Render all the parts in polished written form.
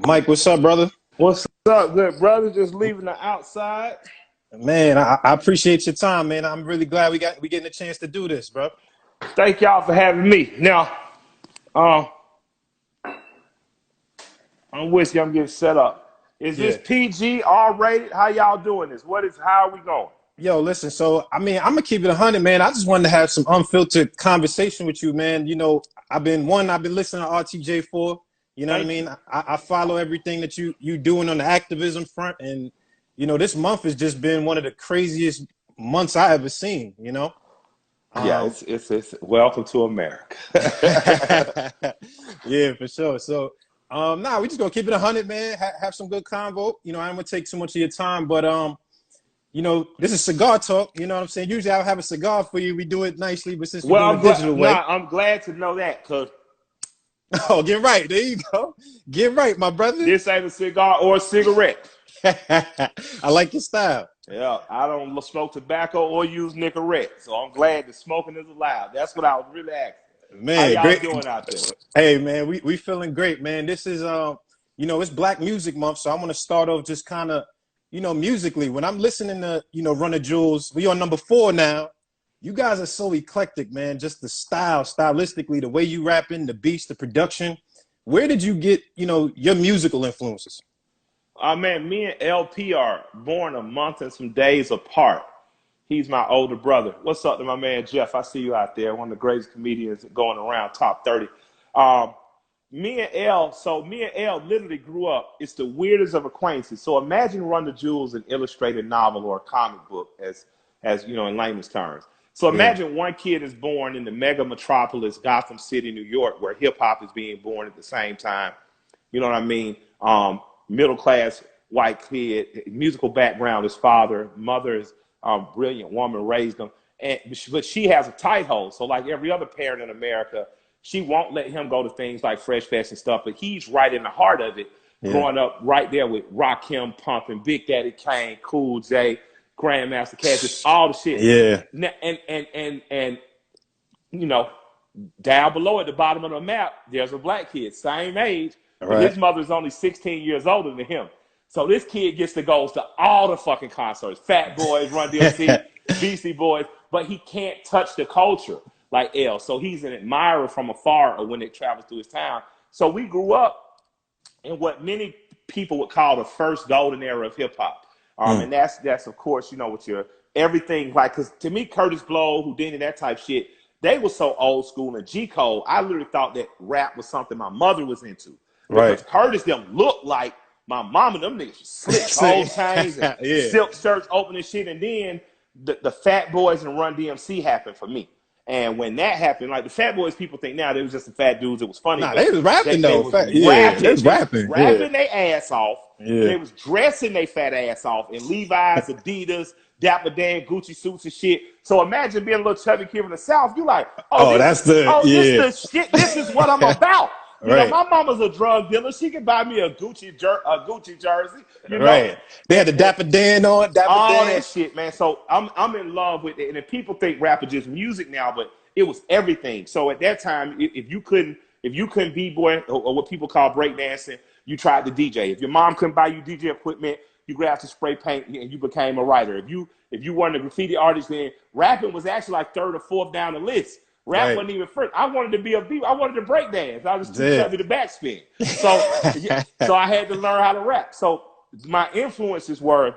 Mike, what's up, brother? What's up, good brother? Just leaving the outside. Man, I appreciate your time, man. I'm really glad we getting a chance to do this, bro. Thank y'all for having me. Now, um, I'm with you. I'm getting set up. Is this Yeah. PG R rated? How y'all doing this? How are we going? Yo, listen. So, I mean, I'm gonna keep it 100, man. I just wanted to have some unfiltered conversation with you, man. I've been listening to RTJ4. You know what I Thank you. mean? I follow everything that you doing on the activism front, and this month has just been one of the craziest months I ever seen. Yeah, Um, it's welcome to America. yeah, for sure. So, we just gonna keep it 100, man. Have some good convo. I don't want to take too much of your time, but this is cigar talk. You know what I'm saying? Usually I'll have a cigar for you. We do it nicely, but since we're Well, doing it digital way, I'm glad to know that because oh, get right. There you go. Get right, my brother. this ain't a cigar or a cigarette. I like your style. Yeah, I don't smoke tobacco or use Nicorette, so I'm glad that smoking is allowed. That's what I was really asking. How Man, y'all great. doing out there? Hey, man, we feeling great, man. This is it's Black Music Month, so I want to start off just kind of, musically. When I'm listening to, Run the Jewels, we on number 4 now. You guys are so eclectic, man. Just the stylistically, the way you rapping, the beats, the production. Where did you get, your musical influences? Man, me and LP are born a month and some days apart. He's my older brother. What's up to my man Jeff? I see you out there, one of the greatest comedians going around top 30. Um, me and L literally grew up. It's the weirdest of acquaintances. So imagine Run the Jewels, an illustrated novel or a comic book, as you know, in layman's terms. So Yeah, imagine one kid is born in the mega metropolis, Gotham City, New York, where hip hop is being born at the same time. You know what I mean? Middle class white kid, musical background. His father, mother is brilliant woman, raised him, but she has a tight hold. So like every other parent in America, she won't let him go to things like Fresh Fest and stuff. But he's right in the heart of it, yeah, growing up right there with Rakim pumping, Big Daddy Kane, Cool J, Grandmaster Caz, just all the shit. yeah. And you know, down below at the bottom of the map, there's a black kid, same age, All but his right. mother's only 16 years older than him. So this kid gets to go to all the fucking concerts, Fat Boys, Run DMC, Beastie Boys, but he can't touch the culture like L. So he's an admirer from afar of when it travels through his town. So we grew up in what many people would call the first golden era of hip hop. Mm, And that's of course, with your everything, like, because to me, Curtis Blow, Houdini, that type shit, they were so old school. And G Cole, I literally thought that rap was something my mother was into right. because Curtis them looked like my mama. Them niggas slick gold chains and Yeah. silk shirts, open and shit. And then the Fat Boys and Run DMC happened for me. And when that happened, like the Fat Boys, people think now they was just some fat dudes. It was funny, Nah, but they was rapping they though. was Yeah, they rapping. was They was rapping. Yeah, rapping their ass off, and yeah. they was dressing their fat ass off in Levi's, Adidas, Dapper Dan, Gucci suits and shit. So imagine being a little chubby kid from the South. You like, Oh, that's the this yeah. the shit. This is what I'm about. Right, My mama's a drug dealer. She can buy me a Gucci jersey. right. They had And, the and Dapper Dan on, Dapper all Dan. that shit, man. So I'm in love with it. And then people think rap is just music now, but it was everything. So at that time, if you couldn't b-boy or what people call breakdancing, you tried to DJ. If your mom couldn't buy you DJ equipment, you grabbed some spray paint and you became a writer. If you weren't a graffiti artist, then rapping was actually like third or fourth down the list. Rap Right. wasn't even first. I wanted to be a beat. I wanted to break dance. I was too Yeah. chubby to backspin. So yeah, so I had to learn how to rap. So my influences were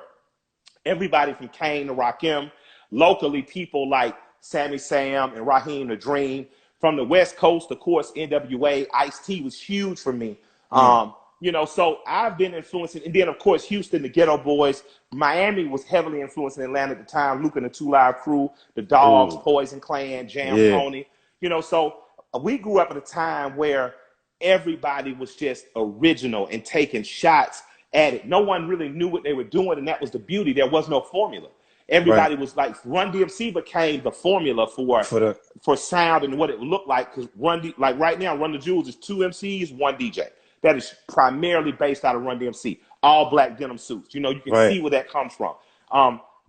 everybody from Kane to Rakim, locally people like Sammy Sam and Raheem the Dream. From the West Coast, of course, NWA, Ice-T was huge for me. Mm, So I've been influencing, and then of course Houston, the Ghetto Boys. Miami was heavily influencing Atlanta at the time. Luke and the Two Live Crew, the Dogs, ooh, Poison Clan, Jam yeah. Pony. So we grew up at a time where everybody was just original and taking shots at it. No one really knew what they were doing, and that was the beauty. There was no formula. Right. Everybody was like Run DMC became the formula for For the sound and what it looked like. Because like right now, Run the Jewels is 2 MCs, one DJ. That is primarily based out of Run DMC. All black denim suits. You can right. see where that comes from.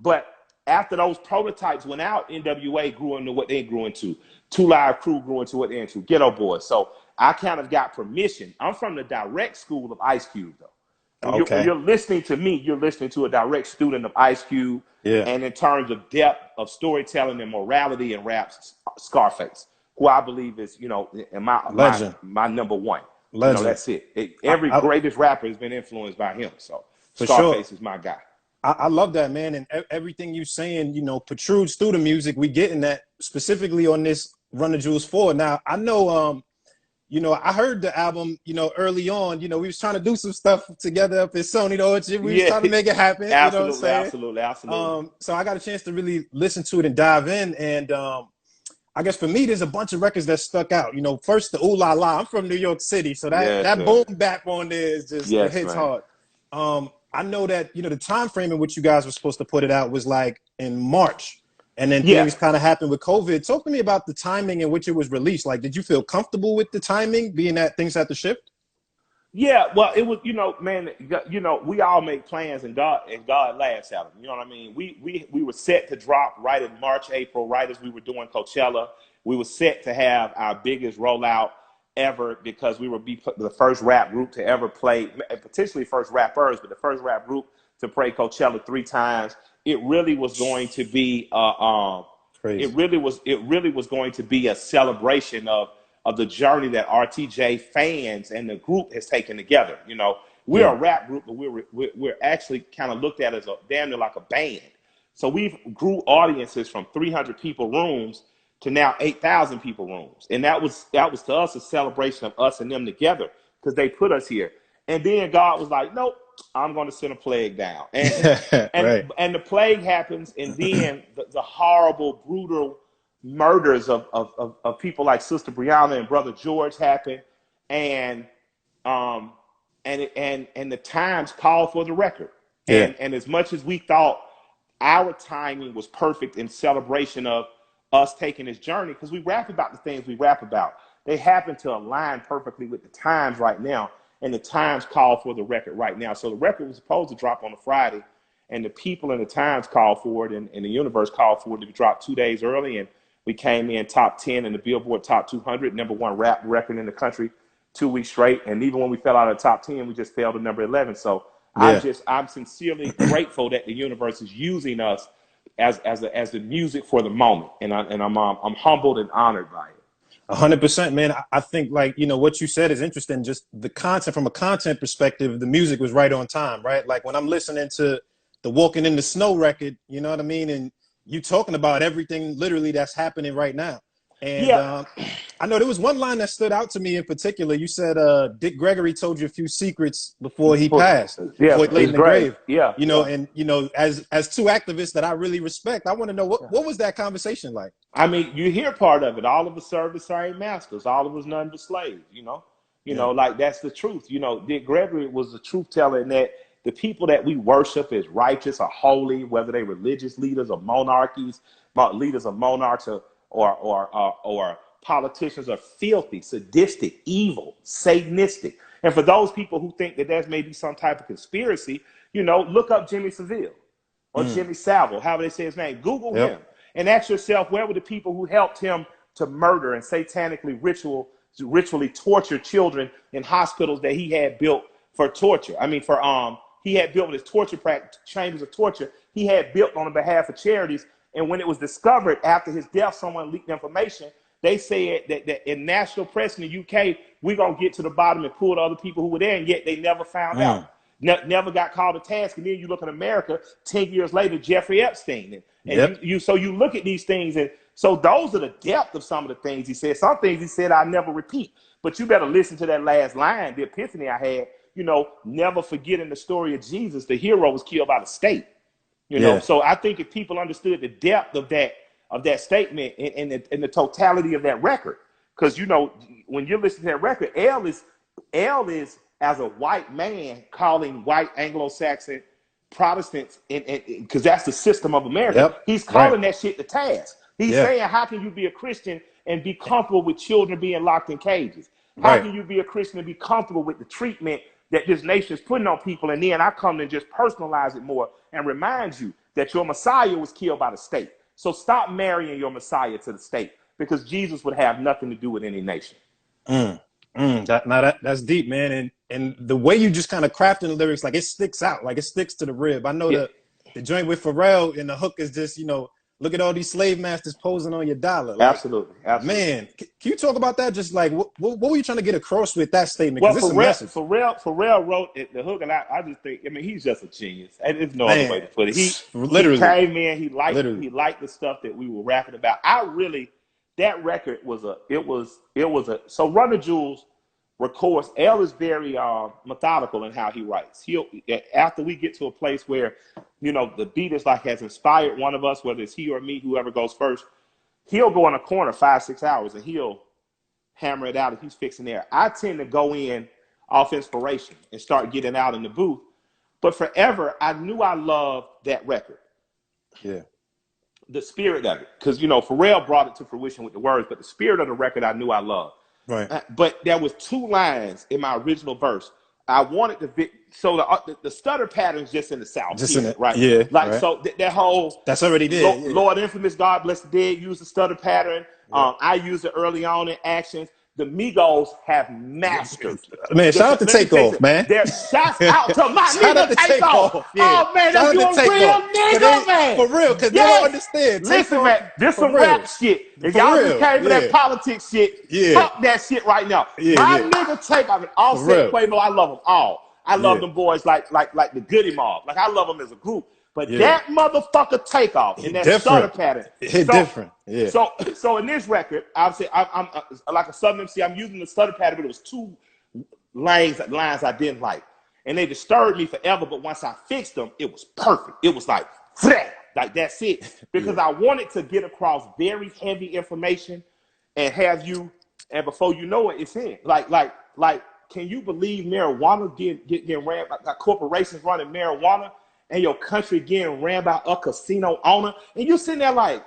But after those prototypes went out, NWA grew into what they grew into. Two Live Crew grew into what they into. Ghetto Boys. So I kind of got permission. I'm from the direct school of Ice Cube, though. When you're listening to me, you're listening to a direct student of Ice Cube. Yeah. And in terms of depth of storytelling and morality and raps, Scarface, who I believe is, you know, my number one. Legend. You know, that's it. Every greatest rapper has been influenced by him. So Scarface is my guy. I love that, man. And everything you're saying, you know, protrudes through the music. We getting that specifically on this Run the Jewels 4. Now, I know, you know, I heard the album, you know, early on. You know, we was trying to do some stuff together up at Sony The Orchard. We was trying to make it happen. Absolutely, you know what I'm saying? absolutely. So I got a chance to really listen to it and dive in. And I guess for me, there's a bunch of records that stuck out. You know, first the Ooh La La. I'm from New York City, so that boom bap on there is just it hits hard. I know that, you know, the time frame in which you guys were supposed to put it out was like in March. And then things kind of happened with COVID. Talk to me about the timing in which it was released. Like, did you feel comfortable with the timing, being that things had to shift? Yeah, well, it was, you know, man, you know, we all make plans and God laughs at them. You know what I mean? We were set to drop right in March, April, right as we were doing Coachella. We were set to have our biggest rollout ever because we would be the first rap group to ever play, potentially first rappers, but the first rap group to play Coachella 3 times. It really was going to be it really was going to be a celebration of the journey that RTJ fans and the group has taken together. You know, we're a rap group, but we're actually kind of looked at as a damn near like a band. So we've grew audiences from 300 people rooms to now 8,000 people rooms. And that was to us a celebration of us and them together because they put us here. And then God was like, nope, I'm going to send a plague down. And and the plague happens. And then the horrible, brutal murders of people like Sister Breonna and Brother George happen. And the times called for the record. And as much as we thought our timing was perfect in celebration of us taking this journey, because we rap about the things we rap about, they happen to align perfectly with the times right now, and the times call for the record right now. So the record was supposed to drop on a Friday, and the people in the times called for it, and the universe called for it to be dropped 2 days early, and we came in top 10 in the Billboard Top 200, #1 rap record in the country 2 weeks straight, and even when we fell out of the top 10, we just fell to number 11. So I'm sincerely grateful that the universe is using us as the music for the moment, and I'm humbled and honored by it. 100%, man. I think, like, you know, what you said is interesting. Just the content, from a content perspective, the music was right on time, right? Like when I'm listening to the Walking in the Snow record, you know what I mean, and you talking about everything literally that's happening right now. And I know there was one line that stood out to me in particular. You said Dick Gregory told you a few secrets before he passed, before he laid in the grave. Yeah, you know, and you know, as 2 activists that I really respect, I want to know what was that conversation like? I mean, you hear part of it. All of us serve the same masters. All of us none but slaves. You know, like that's the truth. You know, Dick Gregory was the truth teller in that the people that we worship as righteous or holy, whether they religious leaders or leaders of monarchs or politicians, are filthy, sadistic, evil, satanistic. And for those people who think that there's maybe some type of conspiracy, you know, look up Jimmy Savile or Jimmy Savile, however they say his name. Google him and ask yourself, where were the people who helped him to murder and satanically ritually torture children in hospitals that he had built for torture? I mean, he had built his torture chambers of torture. He had built on behalf of charities. And when it was discovered after his death, someone leaked information. They said that in national press in the UK, we're going to get to the bottom and pull the other people who were there, and yet they never found out. Never got called to task. And then you look at America, 10 years later, Jeffrey Epstein. So you look at these things, and so those are the depth of some of the things he said. Some things he said I'll never repeat. But you better listen to that last line, the epiphany I had, you know, never forgetting the story of Jesus. The hero was killed by the state. You know, so I think if people understood the depth of that statement and the totality of that record, because, you know, when you're listening to that record, L is as a white man calling white Anglo-Saxon Protestants, because that's the system of America. He's calling that shit to task. He's saying, how can you be a Christian and be comfortable with children being locked in cages? How can you be a Christian and be comfortable with the treatment that this nation is putting on people? And then I come and just personalize it more and remind you that your Messiah was killed by the state. So stop marrying your Messiah to the state, because Jesus would have nothing to do with any nation. That's deep, man. And the way you just kind of crafting the lyrics, like it sticks out, like it sticks to the rib. I know Yeah, the joint with Pharrell and the hook is just, look at all these slave masters posing on your dollar. Like, absolutely, absolutely. man, can you talk about that? Just like, what were you trying to get across with that statement? Well, Because it's a message. Pharrell wrote it, the hook, and I just think, I mean, he's just a genius. And there's no other way to Man, put it. He literally, came in, he literally. liked the stuff that we were rapping about. That record was so Run the Jewels records. L is very methodical in how he writes. After we get to a place where, the beat is like has inspired one of us, whether it's he or me, whoever goes first, he'll go in a corner 5-6 hours and he'll hammer it out if he's fixing there. I tend to go in off inspiration and start getting out in the booth. But forever, I knew I loved that record. Yeah. The spirit of it. Because, Pharrell brought it to fruition with the words, but the spirit of the record I knew I loved. Right. But there was 2 lines in my original verse. I wanted to, so the stutter pattern's just in the South. Just here, in it. right? Yeah. Like, right. so that whole. That's already there. Lord Infamous, God Bless the Dead, used the stutter pattern. Yeah. I used it early on in Actions. The Migos have mastered. Man, shout out to Takeoff, man. Shouts out to my nigga Takeoff. Yeah. Oh, man, that's you a real nigga, man. For real, because they don't understand. Listen, man, this some rap shit. If y'all just came for that politics shit, fuck that shit right now. My nigga Takeoff and Offset Quavo, I love them all. I love them boys like the Goody Mob. Like, I love them as a group. But that motherfucker Takeoff in that stutter pattern. Hit different. Yeah. So in this record, I'm like a Southern MC. I'm using the stutter pattern, but it was 2 lines I didn't like, and they disturbed me forever. But once I fixed them, it was perfect. It was like that's it. Because I wanted to get across very heavy information and have you, and before you know it, it's in. Like, can you believe marijuana getting ran by corporations running marijuana? And your country getting ran by a casino owner, and you sitting there like,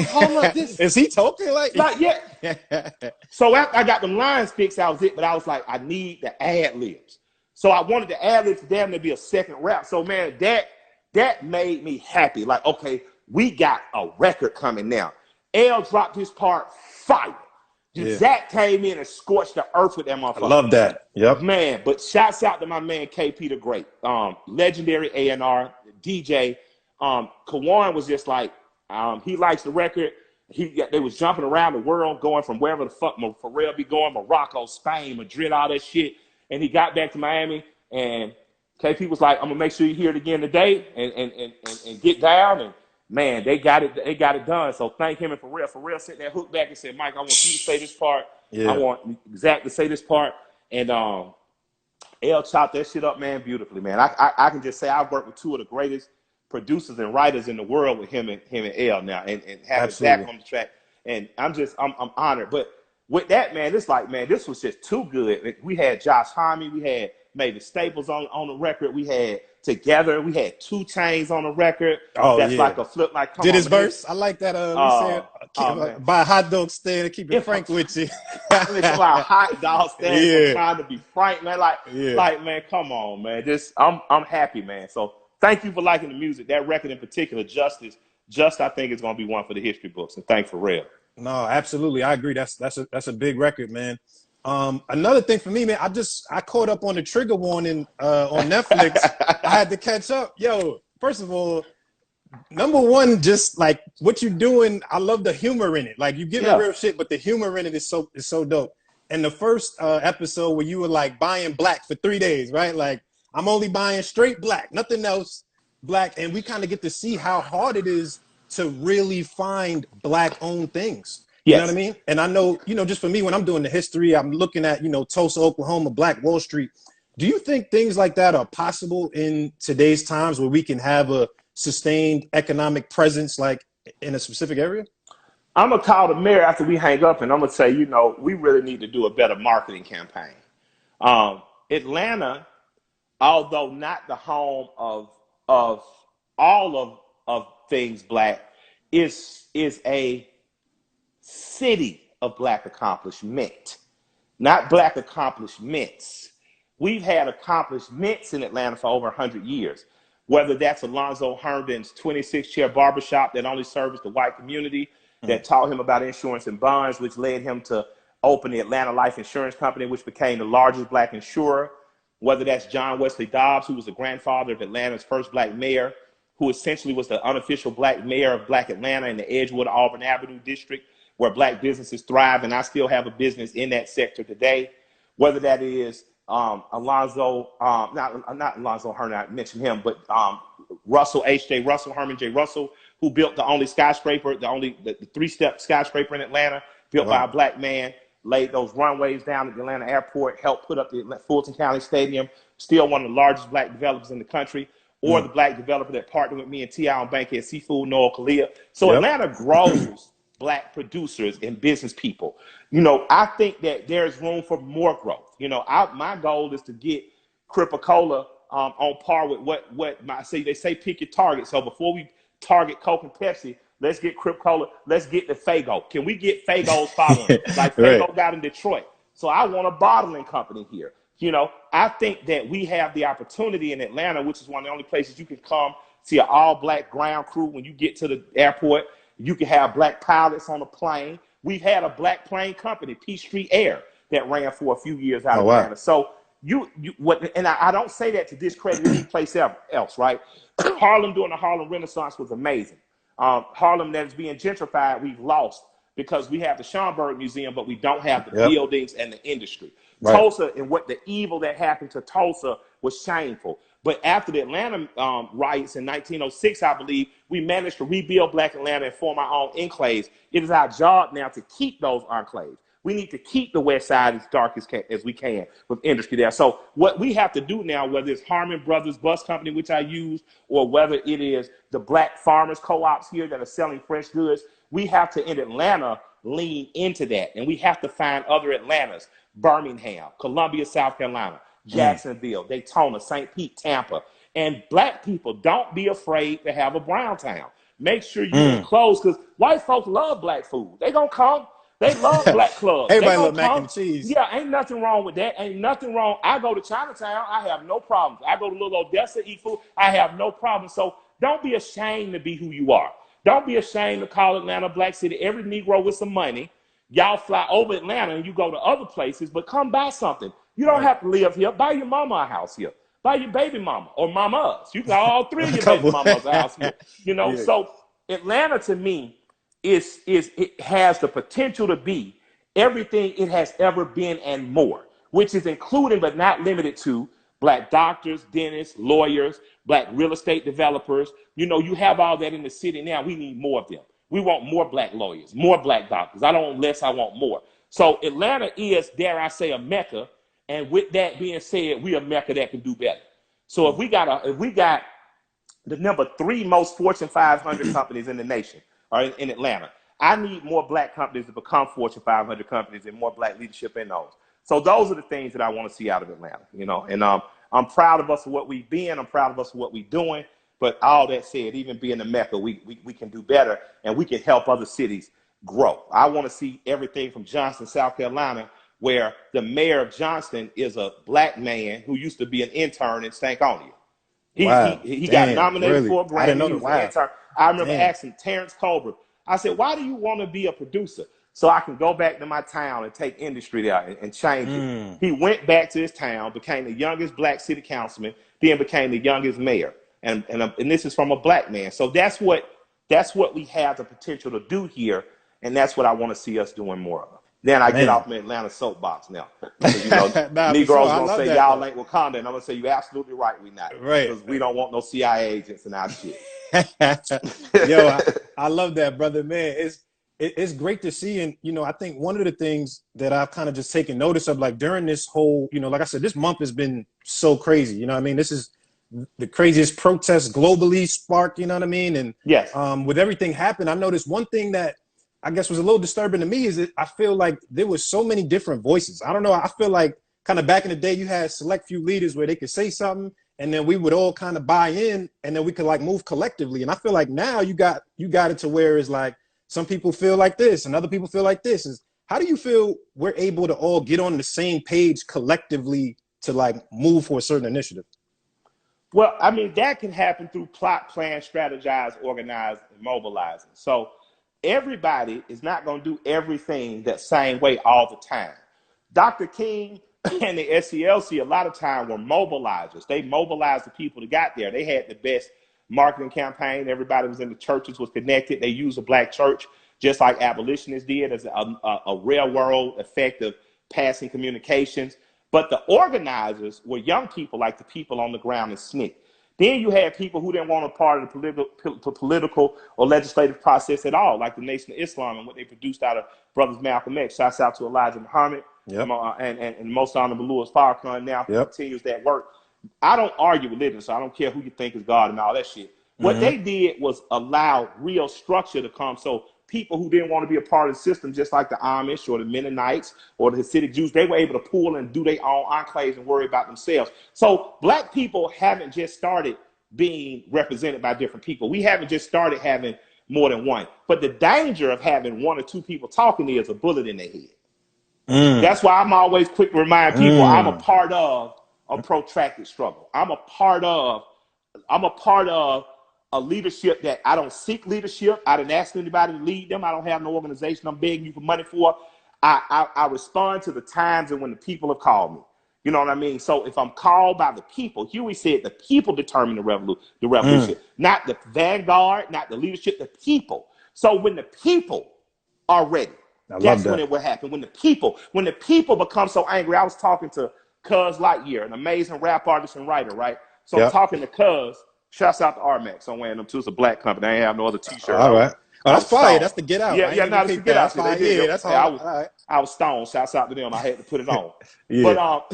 hold up, this is he talking like yeah. So after I got them lines fixed, that was it. But I was like, I need the ad libs. So I wanted the ad libs for them to be a second rap. So man, that made me happy. Like, okay, we got a record coming now. L dropped his part, fire. Zach came in and scorched the earth with that motherfucker. I love that. Yep. Man, but shouts out to my man KP the Great. Legendary A&R, DJ. Kawan was just like, he likes the record. They was jumping around the world, going from wherever the fuck Pharrell be going, Morocco, Spain, Madrid, all that shit. And he got back to Miami, and KP was like, I'm gonna make sure you hear it again today and get down. And man, they got it done. So thank him and Pharrell. Pharrell sent that hook back and said, Mike, I want you to say this part. Yeah. I want Zach to say this part. And L chopped that shit up, man, beautifully, man. I can just say I've worked with 2 of the greatest producers and writers in the world with him and L now, and having Zach on the track. And I'm honored. But with that, man, it's like, man, this was just too good. We had Josh Homme, we had Mavis Staples on the record, we had Together, we had 2 Chainz on the record. Oh, that's like a flip, like did his verse. I like that. Buy a hot dog stand and keep it frank with you. It's like a hot dog stand trying to be frank, man. Like man, come on, man. I'm happy, man. So thank you for liking the music. That record in particular, Just I think is gonna be one for the history books. And thanks for real. No, absolutely, I agree. That's a big record, man. Another thing for me, man, I caught up on the trigger warning on Netflix. I had to catch up. Yo, first of all, number one, just like what you're doing, I love the humor in it. Like, you give me real shit, but the humor in it is so dope. And the first episode where you were like buying black for 3 days, right? Like, I'm only buying straight black, nothing else black. And we kind of get to see how hard it is to really find black-owned things. You know what I mean? And I know, just for me, when I'm doing the history, I'm looking at, Tulsa, Oklahoma, Black Wall Street. Do you think things like that are possible in today's times where we can have a sustained economic presence, like in a specific area? I'm going to call the mayor after we hang up, and I'm going to say, we really need to do a better marketing campaign. Atlanta, although not the home of all of things black, is a city of black accomplishment, not black accomplishments. We've had accomplishments in Atlanta for over 100 years, whether that's Alonzo Herndon's 26-chair barbershop that only serviced the white community, that taught him about insurance and bonds, which led him to opened the Atlanta Life Insurance Company, which became the largest black insurer. Whether that's John Wesley Dobbs, who was the grandfather of Atlanta's first black mayor, who essentially was the unofficial black mayor of Black Atlanta in the Edgewood Auburn Avenue district, where black businesses thrive, and I still have a business in that sector today. Whether that is Alonzo, not Alonzo Herman, I mentioned him, but Russell, H.J. Russell, Herman J. Russell, who built the only skyscraper, the three-step skyscraper in Atlanta, built by a black man, laid those runways down at the Atlanta airport, helped put up the Fulton County Stadium, still one of the largest black developers in the country, or the black developer that partnered with me and T.I. on Bankhead Seafood, Noel Kalia. So Atlanta grows black producers and business people. You know, I think that there's room for more growth. You know, my goal is to get Cripicola on par with they say pick your target. So before we target Coke and Pepsi, let's get Cripicola, let's get the Faygo. Can we get Faygo's following like Faygo got in Detroit? So I want a bottling company here. You know, I think that we have the opportunity in Atlanta, which is one of the only places you can come see an all-black ground crew when you get to the airport. You can have black pilots on a plane. We've had a black plane company, Peachtree Air, that ran for a few years out of Atlanta. So I don't say that to discredit any place else, right? Harlem during the Harlem Renaissance was amazing. Harlem that is being gentrified, we've lost because we have the Schomburg Museum, but we don't have the buildings and the industry. Tulsa and what the evil that happened to Tulsa was shameful. But after the Atlanta riots in 1906, I believe, we managed to rebuild Black Atlanta and form our own enclaves. It is our job now to keep those enclaves. We need to keep the West Side as dark as we can with industry there. So what we have to do now, whether it's Harmon Brothers Bus Company, which I use, or whether it is the black farmers co-ops here that are selling fresh goods, we have to, in Atlanta, lean into that. And we have to find other Atlantas, Birmingham, Columbia, South Carolina, Jacksonville, Daytona, St. Pete, Tampa. And black people, don't be afraid to have a brown town. Make sure you're close, because white folks love black food. They gonna come. They love black clubs. Everybody love mac and cheese. Yeah, ain't nothing wrong with that. Ain't nothing wrong. I go to Chinatown. I have no problems. I go to Little Odessa, eat food. I have no problem. So don't be ashamed to be who you are. Don't be ashamed to call Atlanta Black City. Every Negro with some money, y'all fly over Atlanta and you go to other places, but come buy something. You don't have to live here. Buy your mama a house here. Buy your baby mama or mamas. You got all three of your baby mamas a house here. You know, so Atlanta to me it has the potential to be everything it has ever been and more, which is including but not limited to black doctors, dentists, lawyers, black real estate developers. You know, you have all that in the city now. We need more of them. We want more black lawyers, more black doctors. I don't want less, I want more. So Atlanta is, dare I say, a mecca. And with that being said, we a mecca that can do better. So if we got the number 3 most Fortune 500 companies in the nation are in Atlanta, I need more black companies to become Fortune 500 companies and more black leadership in those. So those are the things that I want to see out of Atlanta, you know. And I'm proud of us for what we've been. I'm proud of us for what we're doing. But all that said, even being the mecca, we can do better, and we can help other cities grow. I want to see everything from Johnston, South Carolina, where the mayor of Johnston is a black man who used to be an intern in Stankonia. He got nominated for a Grammy. He was an intern. I remember asking Terrence Colbert, I said, why do you want to be a producer? So I can go back to my town and take industry there and change it. He went back to his town, became the youngest black city councilman, then became the youngest mayor. And this is from a black man. So that's what we have the potential to do here. And that's what I want to see us doing more of. Then I get off my Atlanta soapbox now. You know, Negroes gonna say y'all ain't Wakanda, and I'm gonna say you absolutely right, we not. Right. Because we don't want no CIA agents in our shit. Yo, I love that, brother, man. It's great to see, and you know, I think one of the things that I've kind of just taken notice of, like during this whole, you know, like I said, this month has been so crazy. You know what I mean? This is the craziest protest globally sparked. You know what I mean? And with everything happened, I noticed one thing that I guess was a little disturbing to me is that I feel like there was so many different voices. I don't know. I feel like kind of back in the day, you had select few leaders where they could say something and then we would all kind of buy in and then we could like move collectively. And I feel like now you got it to where it's like some people feel like this and other people feel like this. How do you feel we're able to all get on the same page collectively to like move for a certain initiative? Well, I mean, that can happen through plot, plan, strategize, organize, and mobilizing. So everybody is not going to do everything that same way all the time. Dr. King and the SCLC a lot of time were mobilizers. They mobilized the people that got there. They had the best marketing campaign. Everybody was in the churches, was connected. They used a black church just like abolitionists did as a railroad effect of passing communications. But the organizers were young people like the people on the ground in SNCC. Then you had people who didn't want a part of the political or legislative process at all, like the Nation of Islam and what they produced out of Brothers Malcolm X. Shouts out to Elijah Muhammad and most honorable Louis Farrakhan now who continues that work. I don't argue religion, so I don't care who you think is God and all that shit. What they did was allow real structure to come. So people who didn't want to be a part of the system, just like the Amish or the Mennonites or the Hasidic Jews, they were able to pull and do their own enclaves and worry about themselves. So black people haven't just started being represented by different people. We haven't just started having more than one. But the danger of having one or two people talking is a bullet in their head. That's why I'm always quick to remind people I'm a part of a protracted struggle. I'm a part of a leadership that I don't seek leadership. I didn't ask anybody to lead them. I don't have no organization I'm begging you for money for. I respond to the times and when the people have called me. You know what I mean? So if I'm called by the people, Huey said the people determine the revolution, not the vanguard, not the leadership, the people. So when the people are ready, that's when it will happen. When the people become so angry. I was talking to Cuz Lightyear, an amazing rap artist and writer, right? So I'm talking to Cuz. Shouts out to R-Max. I'm wearing them too. It's a black company. I ain't have no other t-shirt. All right. Oh, that's fire. That's the Get Out. Yeah, that's the Get Out. That's all. I was stoned. Shouts out to them. I had to put it on. But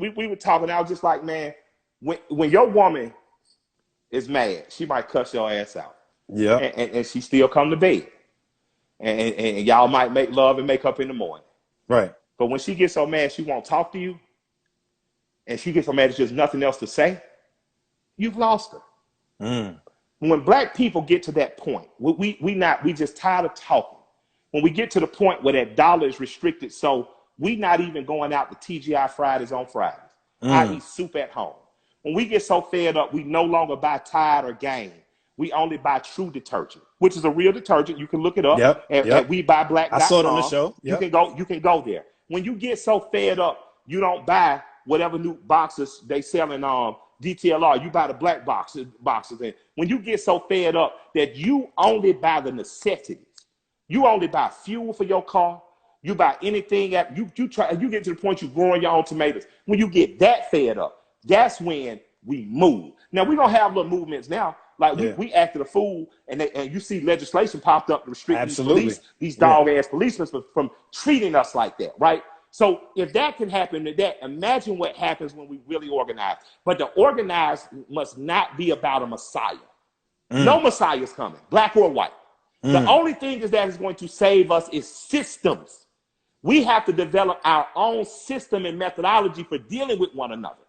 we were talking. I was just like, man, when your woman is mad, she might cuss your ass out. Yeah. And she still come to bed. And y'all might make love and make up in the morning. Right. But when she gets so mad, she won't talk to you. And she gets so mad, there's just nothing else to say. You've lost her. When black people get to that point, we just tired of talking. When we get to the point where that dollar is restricted, so we not even going out to TGI Fridays on Fridays. I eat soup at home. When we get so fed up, we no longer buy Tide or Gain. We only buy True detergent, which is a real detergent. You can look it up at WeBuyBlack.com. I saw it on the show. You can go there. When you get so fed up, you don't buy whatever new boxes they sell in DTLR, you buy the black boxes. And when you get so fed up that you only buy the necessities, you only buy fuel for your car, you buy anything you get to the point you're growing your own tomatoes. When you get that fed up, that's when we move. Now we're gonna have little movements now. Like we acted a fool, and you see legislation popped up to restrict these dog ass policemen from treating us like that, right? So if that can happen to that, imagine what happens when we really organize. But the organize must not be about a messiah. No messiah is coming, black or white. The only thing that is going to save us is systems. We have to develop our own system and methodology for dealing with one another.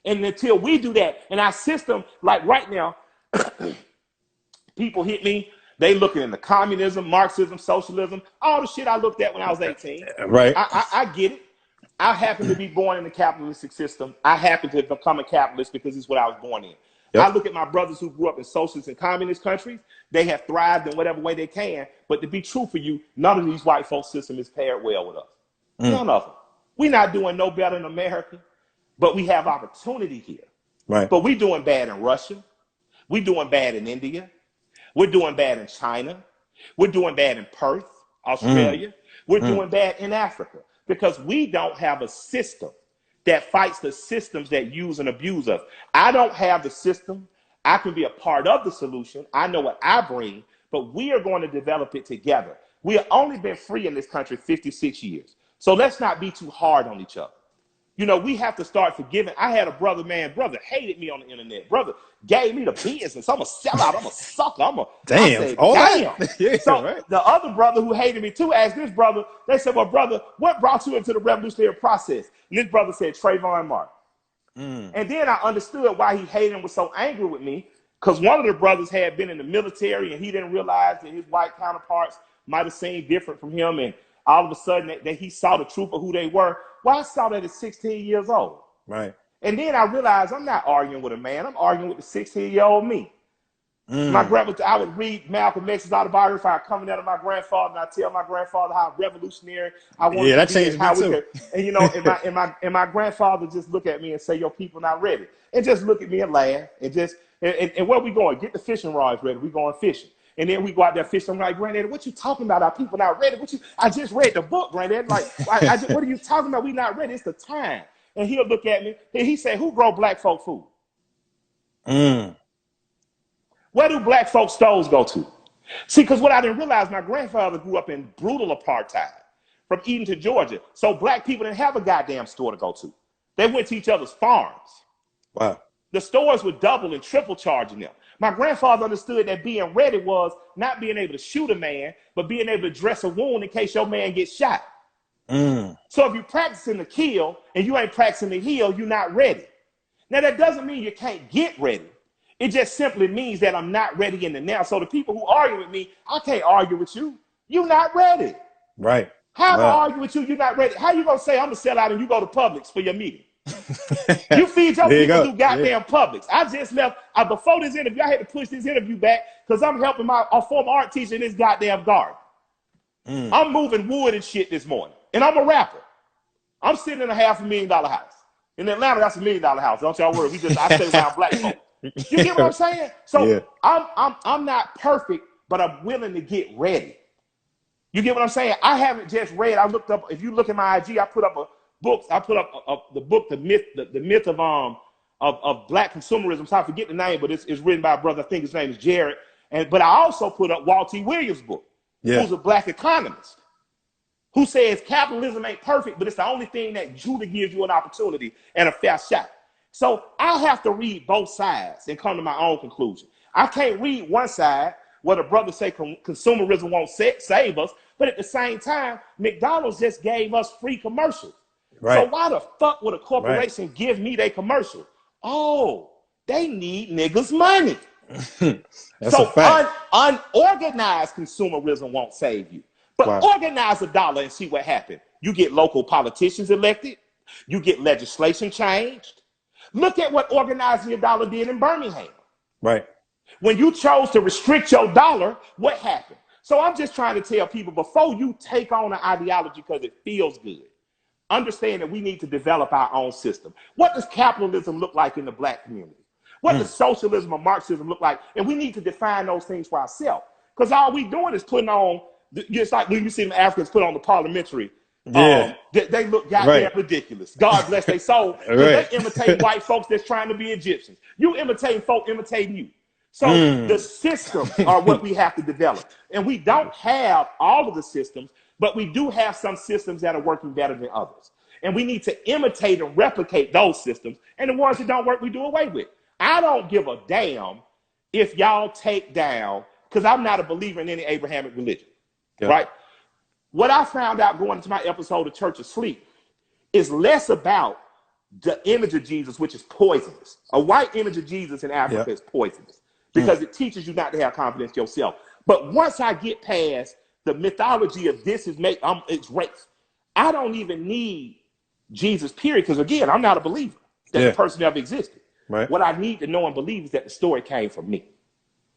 And until we do that, and our system, like right now, people hit me. They looking into communism, Marxism, socialism, all the shit I looked at when I was 18. Right. I get it. I happen to be born in a capitalistic system. I happen to become a capitalist because it's what I was born in. I look at my brothers who grew up in socialist and communist countries. They have thrived in whatever way they can. But to be true for you, none of these white folks' system is paired well with us. None of them. We're not doing no better in America, but we have opportunity here. Right. But we're doing bad in Russia. We're doing bad in India. We're doing bad in China. We're doing bad in Perth, Australia. We're doing bad in Africa because we don't have a system that fights the systems that use and abuse us. I don't have the system. I can be a part of the solution. I know what I bring, but we are going to develop it together. We have only been free in this country 56 years. So let's not be too hard on each other. You know, we have to start forgiving. I had a brother hated me on the internet. Brother gave me the business. I'm a sellout. I'm a sucker. Damn. So right. The other brother who hated me too asked this brother, they said, well, brother, what brought you into the revolutionary process? And this brother said, Trayvon Martin. And then I understood why he hated and was so angry with me, because one of the brothers had been in the military and he didn't realize that his white counterparts might have seen different from him. And all of a sudden that he saw the truth of who they were. Well, I saw that at 16 years old. Right. And then I realized I'm not arguing with a man. I'm arguing with the 16-year-old me. My grandmother, I would read Malcolm X's autobiography. I coming out of my grandfather, and I tell my grandfather how revolutionary I wanted to that be, and changed me how we too. could. And you know, and my grandfather just look at me and say, "Your people not ready," and just look at me and laugh, and just and where we going? Get the fishing rods ready. We going fishing, and then we go out there fishing. I'm like, Granddaddy, what you talking about? Our people not ready. I just read the book, Granddaddy. Like, what are you talking about? We not ready. It's the time. And he'll look at me and he say, "Who grow black folk food? Where do black folks' stores go to?" See, because what I didn't realize, my grandfather grew up in brutal apartheid from Eden to Georgia. So black people didn't have a goddamn store to go to. They went to each other's farms. Wow. The stores were double and triple charging them. My grandfather understood that being ready was not being able to shoot a man, but being able to dress a wound in case your man gets shot. So if you're practicing to kill and you ain't practicing to heal, you're not ready. Now, that doesn't mean you can't get ready. It just simply means that I'm not ready in the now. So the people who argue with me, I can't argue with you. You're not ready. Right. How am I argue with you? You're not ready. How you going to say I'm going to sell out and you go to Publix for your meeting? You feed your people through goddamn Publix. I just left, before this interview, I had to push this interview back because I'm helping a former art teacher in this goddamn garden. I'm moving wood and shit this morning. And I'm a rapper. I'm sitting in a $500,000 house. In Atlanta, that's $1 million house. Don't y'all worry. I stay around black folk. You get what I'm saying? So I'm not perfect, but I'm willing to get ready. You get what I'm saying? I haven't just read. I looked up. If you look at my IG, I put up books. I put up the book, the myth of black consumerism. So I forget the name, but it's written by a brother. I think his name is Jared. But I also put up Walt T. Williams' book, who's a black economist, who says capitalism ain't perfect, but it's the only thing that truly gives you an opportunity and a fair shot. So I have to read both sides and come to my own conclusion. I can't read one side where the brothers say consumerism won't save us, but at the same time, McDonald's just gave us free commercials. Right. So why the fuck would a corporation give me their commercial? Oh, they need niggas' money. That's a fact. Unorganized consumerism won't save you. But organize a dollar and see what happens. You get local politicians elected. You get legislation changed. Look at what organizing your dollar did in Birmingham. Right. When you chose to restrict your dollar, what happened? So I'm just trying to tell people, before you take on an ideology because it feels good, understand that we need to develop our own system. What does capitalism look like in the black community? What does socialism or Marxism look like? And we need to define those things for ourselves. Because all we doing is putting on, just like when you see the Africans put on the parliamentary, they look goddamn ridiculous. God bless their soul. They imitate white folks that's trying to be Egyptians. You imitating folk imitating you. So the systems are what we have to develop. And we don't have all of the systems, but we do have some systems that are working better than others. And we need to imitate and replicate those systems. And the ones that don't work, we do away with. I don't give a damn if y'all take down, because I'm not a believer in any Abrahamic religion, right? What I found out going into my episode of Church of Sleep is less about the image of Jesus, which is poisonous. A white image of Jesus in Africa is poisonous because it teaches you not to have confidence in yourself. But once I get past the mythology of this is it's race, I don't even need Jesus, period, because again, I'm not a believer that the person ever existed. Right. What I need to know and believe is that the story came from me.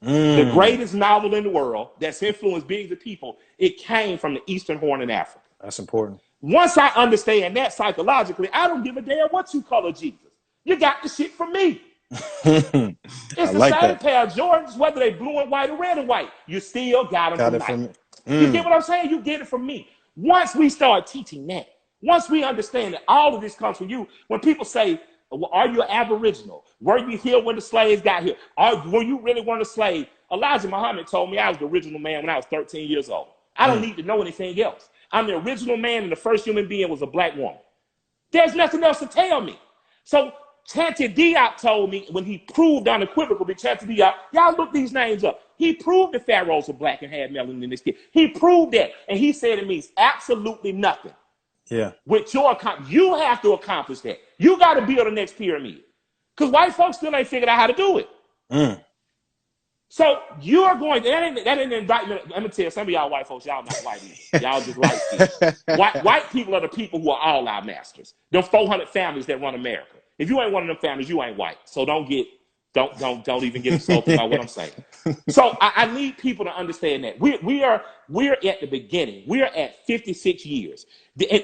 The greatest novel in the world that's influenced billions of people, it came from the Eastern Horn in Africa. That's important. Once I understand that psychologically, I don't give a damn what you color Jesus. You got the shit from me. It's the same pair of Jordans, whether they blue and white or red and white. You still got them from me. You get what I'm saying? You get it from me. Once we start teaching that, once we understand that all of this comes from you, when people say, are you an Aboriginal? Were you here when the slaves got here? Were you really one of the slaves? Elijah Muhammad told me I was the original man when I was 13 years old. I don't need to know anything else. I'm the original man, and the first human being was a black woman. There's nothing else to tell me. So Chanty Diop told me when he proved unequivocally, Chanty Diop, y'all look these names up. He proved the pharaohs were black and had melanin in their skin. He proved that, and he said it means absolutely nothing. Yeah. With you have to accomplish that. You got to build the next pyramid. Because white folks still ain't figured out how to do it. So you're going, that ain't an indictment. Let me tell you, some of y'all white folks, y'all not white either. Y'all just light skin. White people are the people who are all our masters. Them 400 families that run America. If you ain't one of them families, you ain't white. So don't get Don't even get insulted by what I'm saying. So I need people to understand that we're at the beginning. We're at 56 years.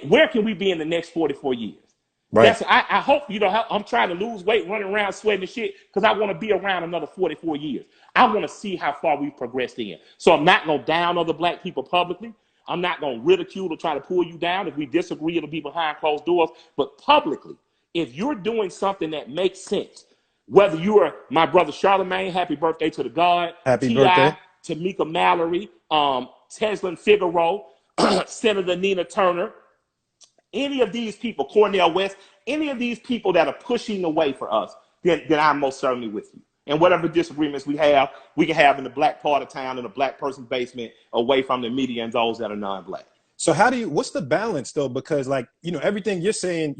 Where can we be in the next 44 years? Right. I hope, I'm trying to lose weight, running around sweating and shit, because I want to be around another 44 years. I want to see how far we've progressed in. So I'm not going to down other black people publicly. I'm not going to ridicule or try to pull you down. If we disagree, it'll be behind closed doors. But publicly, if you're doing something that makes sense, whether you are my brother Charlemagne, happy birthday to the God, Happy T.I., birthday. Tamika Mallory, Teslin Figaro, Senator Nina Turner, any of these people, Cornel West, any of these people that are pushing the way for us, then I'm most certainly with you. And whatever disagreements we can have in the black part of town, in a black person's basement, away from the media and those that are non-black. So what's the balance though? Because like, everything you're saying,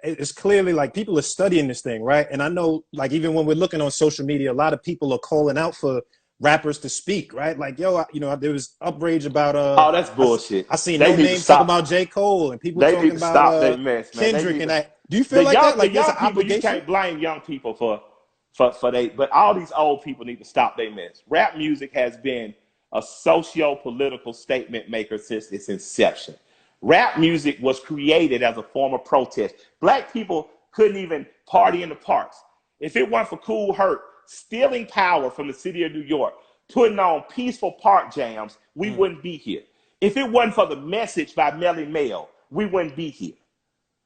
it's clearly like people are studying this thing, right? And I know like even when we're looking on social media, a lot of people are calling out for rappers to speak, right? Like, there was outrage about oh, that's bullshit. I seen No Name talking about J. Cole and people talking about Kendrick and that. Do you feel like that? Like there's an obligation? You can't blame young people for but all these old people need to stop their mess. Rap music has been a socio-political statement maker since its inception. Rap music was created as a form of protest. Black people couldn't even party in the parks. If it weren't for Kool Herc stealing power from the city of New York, putting on peaceful park jams, we wouldn't be here. If it wasn't for the Message by Melly Mel, we wouldn't be here.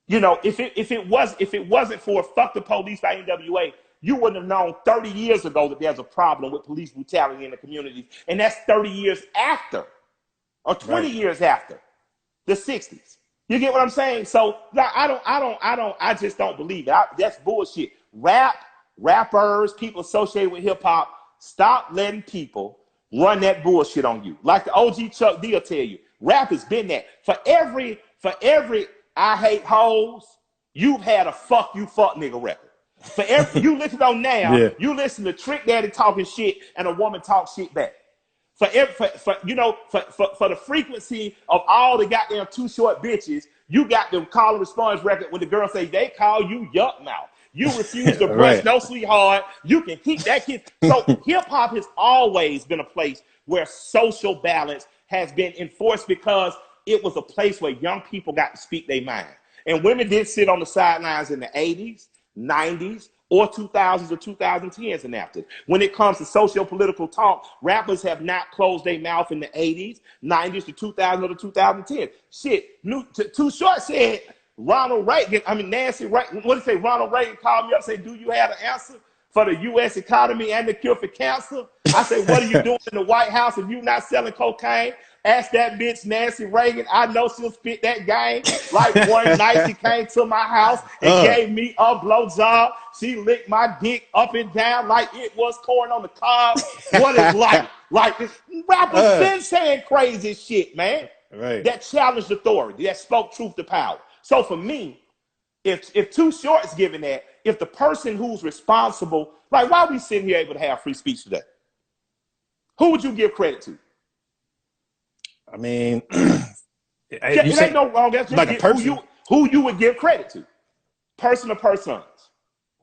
If it wasn't for Fuck the Police by NWA, you wouldn't have known 30 years ago that there's a problem with police brutality in the communities. And that's 30 years after, or 20 years after the 60s. You get what I'm saying? So I just don't believe it. That's bullshit. Rappers, people associated with hip hop, stop letting people run that bullshit on you. Like the OG Chuck D will tell you, rap has been that. For every I hate hoes, you've had a fuck you fuck nigga record. For every you listen on now, you listen to Trick Daddy talking shit and a woman talk shit back. For the frequency of all the goddamn Too Short bitches, you got the call and response record when the girl say they call you yuck mouth. You refuse to brush no sweetheart. You can keep that kid. So hip hop has always been a place where social balance has been enforced because it was a place where young people got to speak their mind. And women did sit on the sidelines in the 80s, 90s, or 2000s or 2010s and after. When it comes to socio-political talk, rappers have not closed their mouth in the 80s, 90s to 2000 or to 2010. Shit, Too Short said Nancy Reagan, what did he say? Ronald Reagan called me up and said, do you have an answer for the U.S. economy and the cure for cancer? I said, what are you doing in the White House if you're not selling cocaine? Ask that bitch Nancy Reagan. I know she'll spit that game. Like one night she came to my house and gave me a blowjob. She licked my dick up and down like it was corn on the cob. What is life? Like this rappers been saying crazy shit, man. Right. That challenged authority, that spoke truth to power. So for me, if Too Short is giving that, if the person who's responsible, like why are we sitting here able to have free speech today? Who would you give credit to? I mean, it ain't no wrong. That's just like who you would give credit to, person or persons.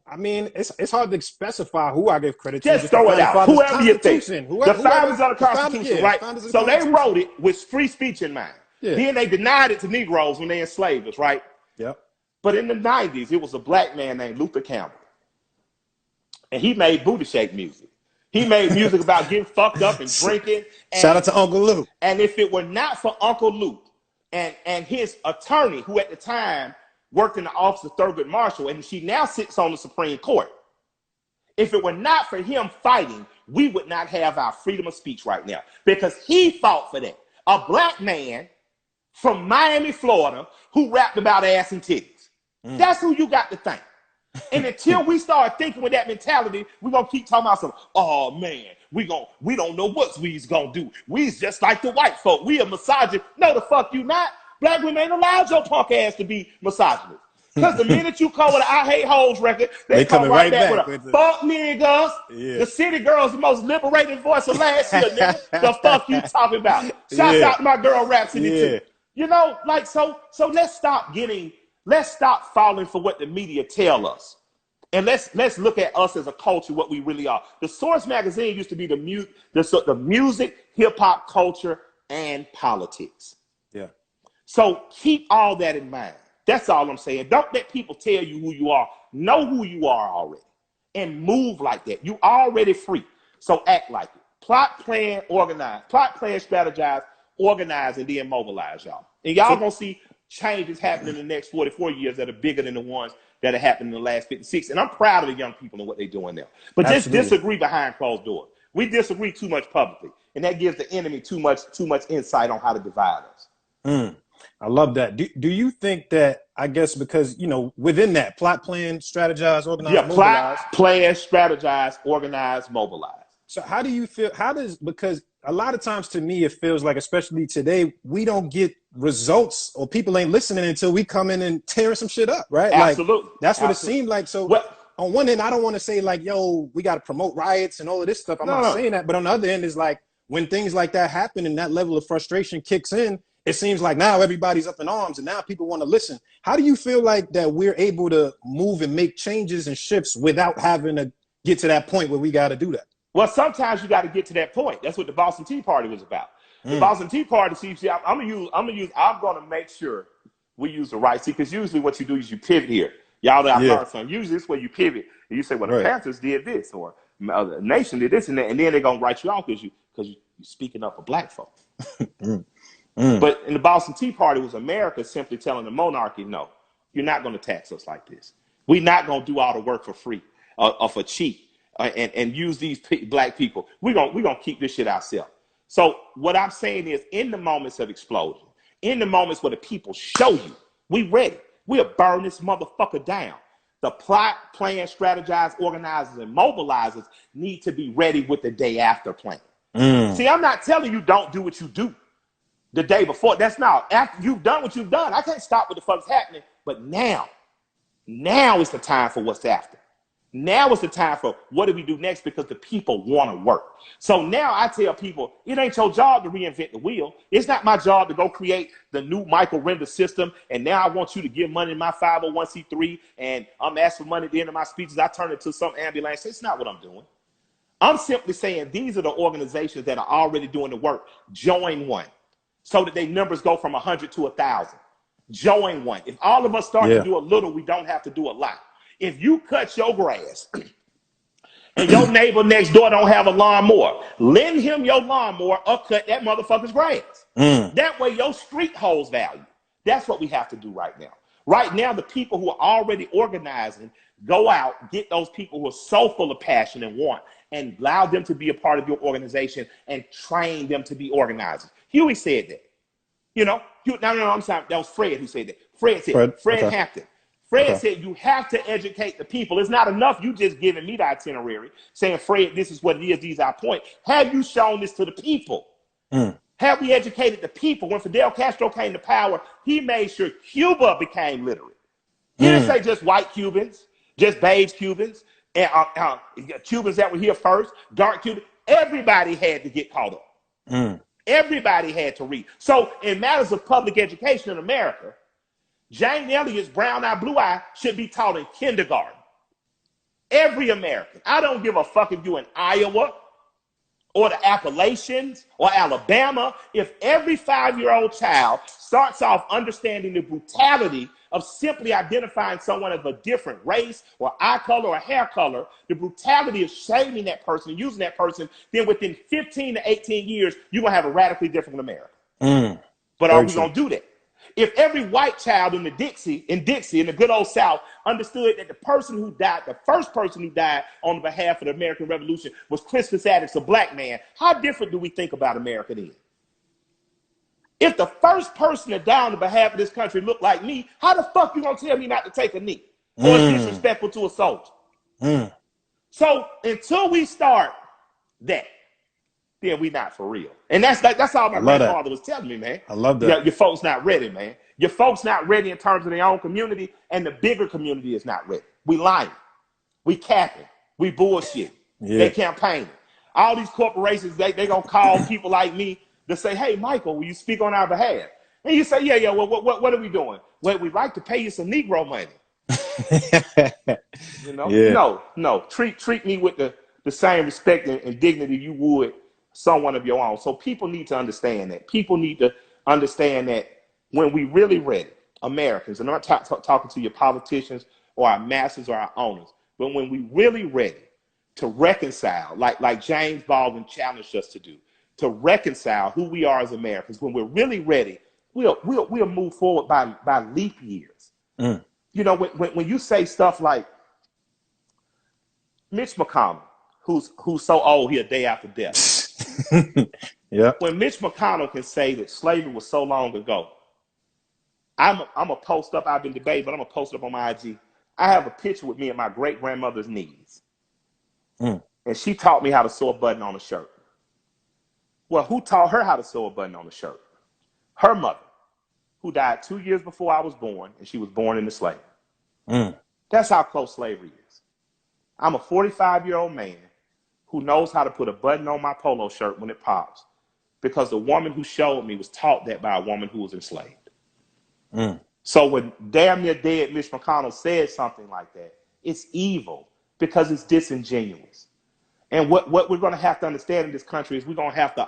I mean, it's hard to specify who I give credit to. Just throw it out. Whoever you think. The founders of the Constitution, right? So they wrote it with free speech in mind. Yeah. Then they denied it to Negroes when they enslaved us, right? Yep. But in the 90s, it was a black man named Luther Campbell. And he made booty shake music. He made music about getting fucked up and drinking. Shout out to Uncle Luke. And if it were not for Uncle Luke and his attorney, who at the time worked in the office of Thurgood Marshall, and she now sits on the Supreme Court. If it were not for him fighting, we would not have our freedom of speech right now, because he fought for that. A black man from Miami, Florida, who rapped about ass and titties. That's who you got to thank. And until we start thinking with that mentality, we're going to keep talking about some, oh man, we don't know what we's going to do. We's just like the white folk. We are misogynist. No, the fuck you not. Black women ain't allowed your punk ass to be misogynist. Because the minute you come with an I Hate Hoes record, they come right back with a fuck niggas. Yeah. The City Girls, the most liberating voice of last year, nigga. The fuck you talking about? Shout out to my girl Rhapsody too. You know, like, so let's stop falling for what the media tell us. And let's look at us as a culture, what we really are. The Source magazine used to be the music, hip hop, culture, and politics. Yeah. So keep all that in mind. That's all I'm saying. Don't let people tell you who you are. Know who you are already, and move like that. You already free. So act like it. Plot, plan, organize. Plot, plan, strategize, organize, and then mobilize, y'all. And y'all gonna see changes happening in the next 44 years that are bigger than the ones that have happened in the last 56. And I'm proud of the young people and what they're doing now. But just disagree behind closed doors. We disagree too much publicly, and that gives the enemy too much insight on how to divide us. I love that. Do you think that, I guess, because, you know, within that, plot, plan, strategize, organize, mobilize. Plot, plan, strategize, organize, mobilize. So how do you feel, because a lot of times to me, it feels like, especially today, we don't get results, or people ain't listening until we come in and tear some shit up, right? Absolutely. Like, that's what it seemed like. So on one end, I don't want to say like, yo, we got to promote riots and all of this stuff. I'm not saying that. But on the other end is like, when things like that happen and that level of frustration kicks in, it seems like now everybody's up in arms and now people want to listen. How do you feel like that we're able to move and make changes and shifts without having to get to that point where we got to do that? Well, sometimes you got to get to that point. That's what the Boston Tea Party was about. The Boston Tea Party, I'm gonna make sure we use the right. See, because usually what you do is you pivot here. Y'all that I've learned from. Usually this is where you pivot and you say, well, the Panthers did this, or the nation did this and that, and then they're gonna write you off because you're speaking up for black folks. But in the Boston Tea Party was America simply telling the monarchy, no, you're not going to tax us like this. We're not going to do all the work for free or for cheap and use these black people. We're gonna keep this shit ourselves. So what I'm saying is, in the moments of explosion, in the moments where the people show you, we ready. We'll burn this motherfucker down. The plot, plan, strategize, organizers, and mobilizers need to be ready with the day after plan. See, I'm not telling you don't do what you do the day before. That's not. After you've done what you've done, I can't stop what the fuck's happening. But now is the time for what's after. Now is the time for what do we do next, because the people want to work. So now I tell people, it ain't your job to reinvent the wheel. It's not my job to go create the new micro render system. And now I want you to give money in my 501c3 and I'm asking for money at the end of my speeches. I turn it to some ambulance. It's not what I'm doing. I'm simply saying these are the organizations that are already doing the work. Join one so that their numbers go from 100 to 1,000. Join one. If all of us start to do a little, we don't have to do a lot. If you cut your grass and your neighbor next door don't have a lawnmower, lend him your lawnmower or cut that motherfucker's grass. That way your street holds value. That's what we have to do right now. Right now, the people who are already organizing, go out, get those people who are so full of passion and want, and allow them to be a part of your organization and train them to be organizers. Huey said that. You know, I'm sorry, that was Fred who said that. Fred said, Fred Hampton. Fred said, you have to educate the people. It's not enough you just giving me the itinerary, saying, Fred, this is what it is, these are our points. Have you shown this to the people? Have we educated the people? When Fidel Castro came to power, he made sure Cuba became literate. He didn't say just white Cubans, just beige Cubans, and Cubans that were here first, dark Cubans. Everybody had to get caught up. Everybody had to read. So in matters of public education in America, Jane Elliott's Brown Eye, Blue Eye should be taught in kindergarten. Every American. I don't give a fuck if you're in Iowa or the Appalachians or Alabama. If every 5-year-old child starts off understanding the brutality of simply identifying someone as a different race or eye color or hair color, the brutality of shaming that person and using that person, then within 15 to 18 years, you're going to have a radically different America. But are we going to do that? If every white child in Dixie, in the good old South, understood that the person who died, the first person who died on behalf of the American Revolution was Crispus Attucks, a black man, how different do we think about America then? If the first person to die on behalf of this country looked like me, how the fuck you gonna tell me not to take a knee? Or it's disrespectful to a soldier? So until we start that, then we not for real. And that's all my grandfather was telling me, man. I love that. Your folks not ready, man. Your folks not ready in terms of their own community, and the bigger community is not ready. We lying. We capping. We bullshit. They campaigning. All these corporations, they gonna call people like me to say, hey, Michael, will you speak on our behalf? And you say, yeah, well, what are we doing? Well, we'd like to pay you some Negro money. You know, Yeah. no. Treat me with the same respect and dignity you would someone of your own. So people need to understand that. People need to understand that when we really ready, Americans, and I'm not talking to your politicians or our masters or our owners, but when we really ready to reconcile, like James Baldwin challenged us to do, to reconcile who we are as Americans, when we're really ready, we'll move forward by leap years. Mm. You know, when you say stuff like Mitch McConnell, who's so old he a day after death. Yeah. When Mitch McConnell can say that slavery was so long ago, I'm a post up. I've been debating, but I'm a post up on my IG. I have a picture with me at my great grandmother's knees, Mm. and she taught me how to sew a button on a shirt. Well, who taught her how to sew a button on a shirt? Her mother, who died 2 years before I was born, and she was born into slavery. Mm. That's how close slavery is. I'm a 45-year-old man who knows how to put a button on my polo shirt when it pops, because the woman who showed me was taught that by a woman who was enslaved. Mm. So when damn near dead Mitch McConnell said something like that, it's evil because it's disingenuous. And what we're going to have to understand in this country is we're going to have to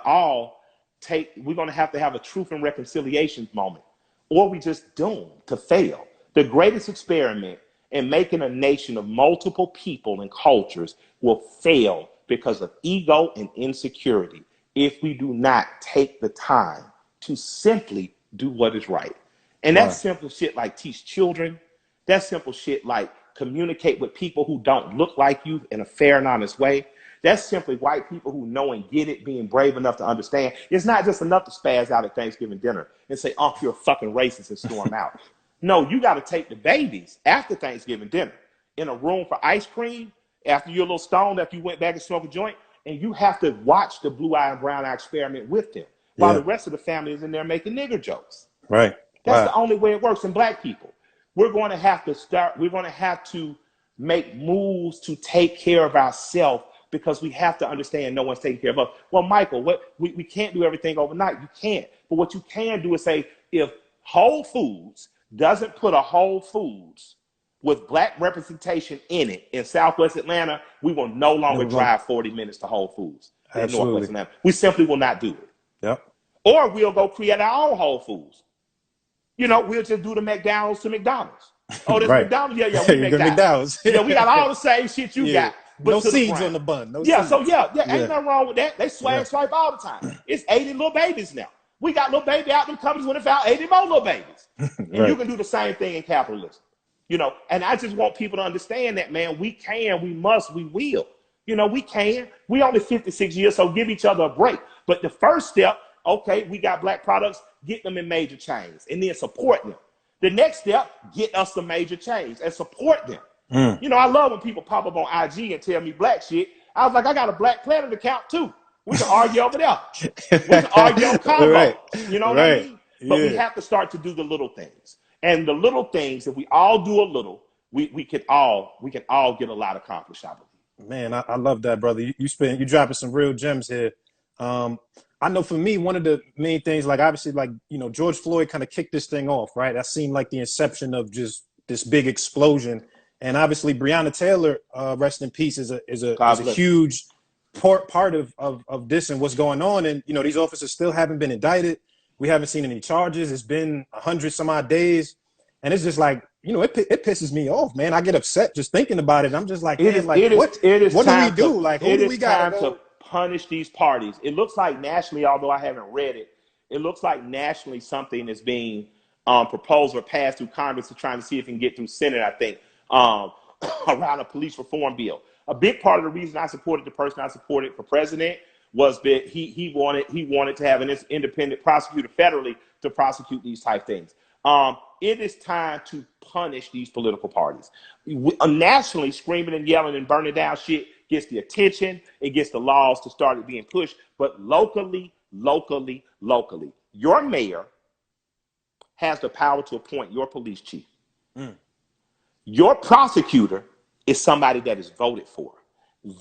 have a truth and reconciliation moment, or we just doomed to fail. The greatest experiment in making a nation of multiple people and cultures will fail because of ego and insecurity if we do not take the time to simply do what is right. And that's Right. simple shit like teach children. That's simple shit like communicate with people who don't look like you in a fair and honest way. That's simply white people who know and get it, being brave enough to understand. It's not just enough to spaz out at Thanksgiving dinner and say, "Unc, you're a fucking racist," and storm out. No, you got to take the babies after Thanksgiving dinner in a room for ice cream after you're a little stoned, after you went back and smoked a joint, and you have to watch the blue eye and brown eye experiment with them while Yeah. the rest of the family is in there making nigger jokes. Right. That's Wow. the only way it works. In black people, we're going to have to make moves to take care of ourselves, because we have to understand no one's taking care of us. Well, Michael, we can't do everything overnight. You can't. But what you can do is say, if Whole Foods doesn't put a Whole Foods with black representation in it in Southwest Atlanta, we will no longer drive 40 minutes to Whole Foods in Northwest Absolutely. Atlanta. We simply will not do it. Yep. Or we'll go create our own Whole Foods. You know, we'll just do the McDonald's to McDonald's. Oh, this Right. McDonald's? Yeah, we You're good McDonald's. McDowell's. Yeah, we got all the same shit you Yeah. got, but No to the seeds brown. on the bun. No Yeah, seeds. so yeah, Yeah. ain't nothing wrong with that. They swag Yeah. swipe all the time. It's 80 little babies now. We got little baby out them companies when it found 80 more little babies. And Right. you can do the same thing in capitalism. You know, and I just want people to understand that, man, we can, we must, we will. You know, we can. We only 56 years, so give each other a break. But the first step, okay, we got black products, get them in major chains and then support them. The next step, get us some major chains and support them. Mm. You know, I love when people pop up on IG and tell me black shit. I was like, I got a Black Planet account too. We can argue over there. We can argue on Convo. Right. You know what I Right. mean? But we Yeah. have to start to do the little things. And the little things, if we all do a little, we can all get a lot accomplished, I believe. Man, I love that, brother. You dropping some real gems here. I know for me, one of the main things, like obviously, like, you know, George Floyd kind of kicked this thing off, right? That seemed like the inception of just this big explosion. And obviously, Breonna Taylor, rest in peace, is a huge part of this and what's going on. And you know, these officers still haven't been indicted. We haven't seen any charges. It's been 100 some odd days, and it's just like, you know, it pisses me off, man. I get upset just thinking about it. I'm just like, man, like what do we do? Like, who do we got to punish these parties? It looks like nationally, although I haven't read it, it looks like nationally something is being proposed or passed through Congress to trying to see if it can get through Senate, I think, around a police reform bill. A big part of the reason I supported the person I supported for president was that he wanted to have an independent prosecutor federally to prosecute these type things. It is time to punish these political parties. Nationally, screaming and yelling and burning down shit gets the attention. It gets the laws to start being pushed. But locally, your mayor has the power to appoint your police chief. Mm. Your prosecutor is somebody that is voted for.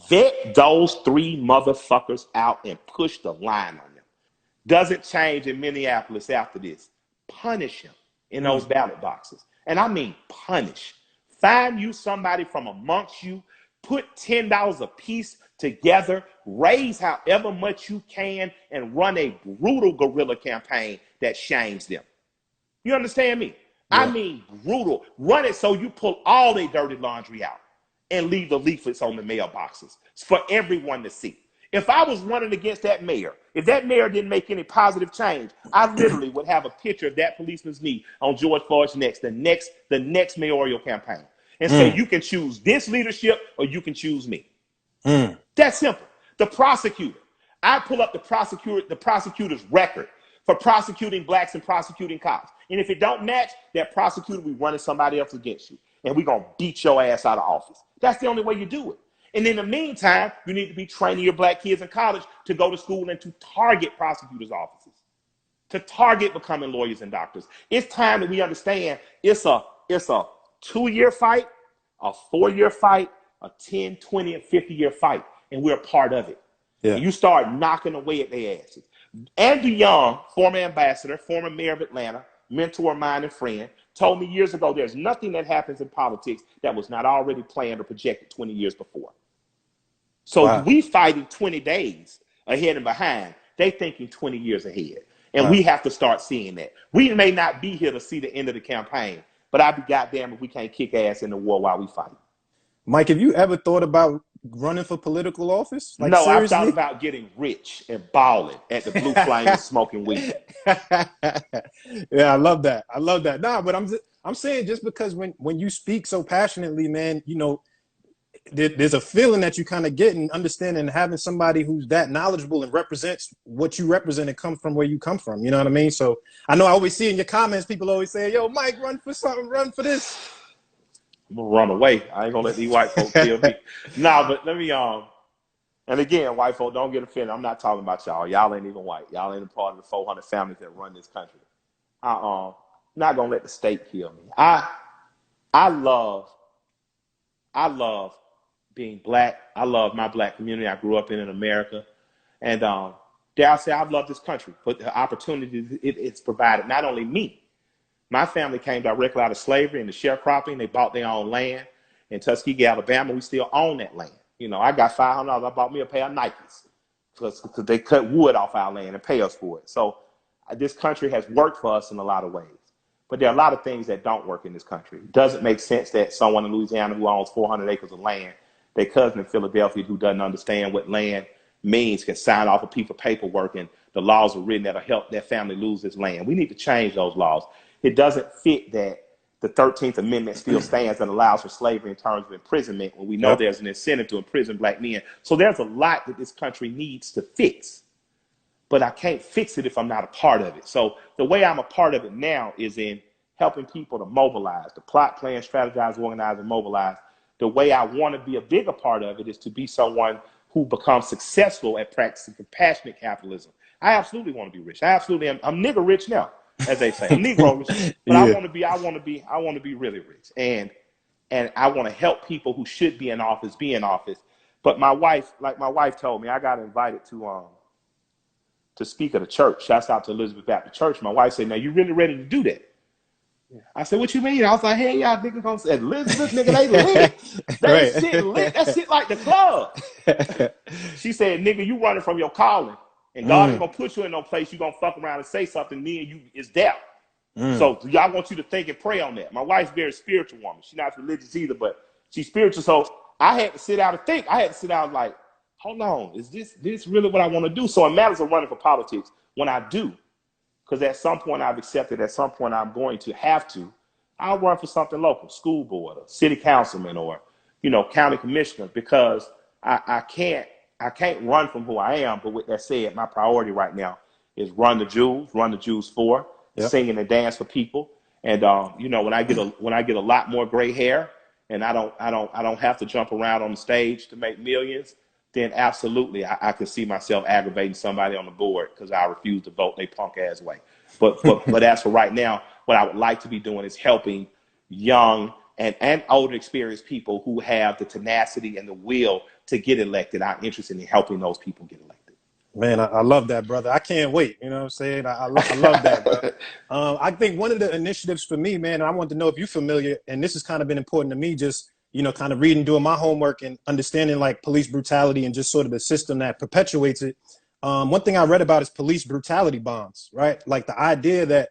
Vet those three motherfuckers out and push the line on them. Doesn't change in Minneapolis after this. Punish him in those ballot boxes. And I mean punish. Find you somebody from amongst you, put $10 a piece together, raise however much you can, and run a brutal guerrilla campaign that shames them. You understand me? Yeah. I mean brutal. Run it so you pull all their dirty laundry out and leave the leaflets on the mailboxes for everyone to see. If I was running against that mayor, if that mayor didn't make any positive change, I literally would have a picture of that policeman's knee on George Floyd's neck, the next mayoral campaign, and say, you can choose this leadership or you can choose me. That's simple. The prosecutor, I pull up the prosecutor's record for prosecuting blacks and prosecuting cops. And if it don't match, that prosecutor, we running somebody else against you. And we're going to beat your ass out of office. That's the only way you do it. And in the meantime, you need to be training your black kids in college to go to school and to target prosecutors' offices, to target becoming lawyers and doctors. It's time that we understand it's a 2-year fight, a 4-year fight, a 10, 20, and 50-year fight. And we're a part of it. Yeah. And you start knocking away at their asses. Andrew Young, former ambassador, former mayor of Atlanta, mentor of mine and friend, told me years ago there's nothing that happens in politics that was not already planned or projected 20 years before. So we fighting 20 days ahead and behind. They thinking 20 years ahead. And we have to start seeing that. We may not be here to see the end of the campaign, but I'd be goddamn if we can't kick ass in the war while we fight. Mike, have you ever thought about running for political office? Like, no, seriously? I've thought about getting rich and balling at the Blue Flame and smoking weed. Yeah, I love that. I love that. Nah, but I'm saying just because when you speak so passionately, man, you know, there's a feeling that you kind of get and understand, and having somebody who's that knowledgeable and represents what you represent and come from where you come from. You know what I mean? So I know I always see in your comments, people always say, yo, Mike, run for something, run for this. I'm gonna run away. I ain't gonna let these white folks kill me. Nah, but let me and again, white folk, don't get offended. I'm not talking about y'all. Y'all ain't even white. Y'all ain't a part of the 400 families that run this country. Not gonna let the state kill me. I love being black. I love my black community I grew up in America. And dare I say, I've loved this country, but the opportunities it's provided, not only me. My family came directly out of slavery and the sharecropping. They bought their own land in Tuskegee, Alabama. We still own that land. You know, I got $500. I bought me a pair of Nikes because they cut wood off our land and pay us for it. So this country has worked for us in a lot of ways. But there are a lot of things that don't work in this country. It doesn't make sense that someone in Louisiana who owns 400 acres of land, their cousin in Philadelphia who doesn't understand what land means can sign off a piece of paperwork and the laws are written that'll help that family lose its land. We need to change those laws. It doesn't fit that the 13th Amendment still stands and allows for slavery in terms of imprisonment when we know there's an incentive to imprison black men. So there's a lot that this country needs to fix. But I can't fix it if I'm not a part of it. So the way I'm a part of it now is in helping people to mobilize, to plot, plan, strategize, organize, and mobilize. The way I want to be a bigger part of it is to be someone who becomes successful at practicing compassionate capitalism. I absolutely want to be rich. I absolutely am. I'm nigger rich now, as they say. I'm Negro rich, but I want to be really rich. And I want to help people who should be in office be in office. But my wife told me, I got invited to speak at a church. Shouts out to Elizabeth Baptist Church. My wife said, now you really ready to do that? I said, what you mean? I was like, hey, y'all niggas gonna say, Elizabeth, nigga, they lit. They shit lit. That shit like the club. She said, nigga, you running from your calling. And God ain't gonna put you in no place you gonna fuck around and say something, me and you is death. So y'all want you to think and pray on that. My wife's a very spiritual woman. She's not religious either, but she's spiritual. So I had to sit down and think. I had to sit down like, hold on, is this really what I want to do? So it matters of running for politics when I do. Because at some point I've accepted, at some point I'm going to have to, I'll run for something local, school board, or city councilman, or, county commissioner, because I can't run from who I am. But with that said, my priority right now is run the Jews for, singing and dance for people. And when I get a lot more gray hair and I don't have to jump around on the stage to make millions, then absolutely I can see myself aggravating somebody on the board because I refuse to vote their punk ass way. But as for right now, what I would like to be doing is helping young and older experienced people who have the tenacity and the will to get elected. I'm interested in helping those people get elected. Man, I love that, brother. I can't wait. You know what I'm saying? I love that, bro. I think one of the initiatives for me, man, and I want to know if you're familiar, and this has kind of been important to me, just, you know, kind of reading, doing my homework and understanding like police brutality and just sort of the system that perpetuates it. One thing I read about is police brutality bonds, right? Like the idea that